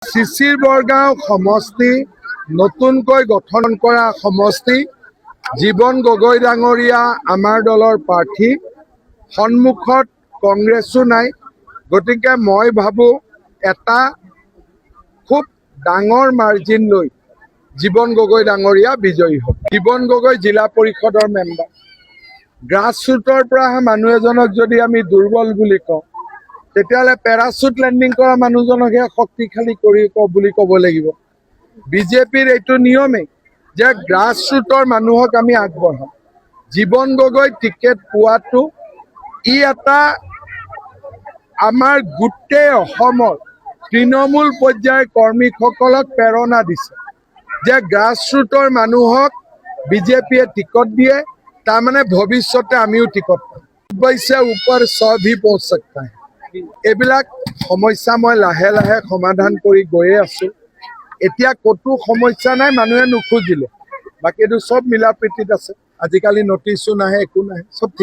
শিশিৰ বৰগাঁও সমষ্টি নতুনকৈ গঠন কৰা সমষ্টি জীৱন গগৈ ডাঙৰীয়া আমাৰ দলৰ প্ৰাৰ্থী সন্মুখত কংগ্ৰেছো নাই গতিকে মই ভাবো এটা খুব ডাঙৰ মাৰ্জিন লৈ জীৱন গগৈ ডাঙৰীয়া বিজয়ী হ'ব। জীৱন গগৈ জিলা পৰিষদৰ মেম্বাৰ গ্ৰাছৰুটৰ পৰা মানুহ এজনক যদি আমি দুৰ্বল বুলি কওঁ তেতিয়াহ'লে পেৰাচুট লেণ্ডিং কৰা মানুহজনকহে শক্তিশালী কৰি বুলি ক'ব লাগিব। বিজেপিৰ এইটো নিয়মেই যে গ্ৰাছৰুটৰ মানুহক আমি আগবঢ়াম। জীৱন গগৈ টিকেট পোৱাটো ই এটা আমাৰ গোটেই অসমৰ তৃণমূল পৰ্যায়ৰ কৰ্মীসকলক প্ৰেৰণা দিছে যে গ্ৰাছৰুটৰ মানুহক বিজেপিয়ে টিকট দিয়ে, তাৰমানে ভৱিষ্যতে আমিও টিকট পাম। वैसे ऊपर 100 भी पहुंच सकता है। এইবিলাক সমস্যা মই লাহে লাহে সমাধান কৰি গৈয়ে আছো। এতিয়া কতো সমস্যা নাই, মানুহে নুখুজিলে বাকীটো সব মিলা প্ৰীতিত আছে। আজিকালি নটিছো নাহে, একো নাহে, সব ঠিক।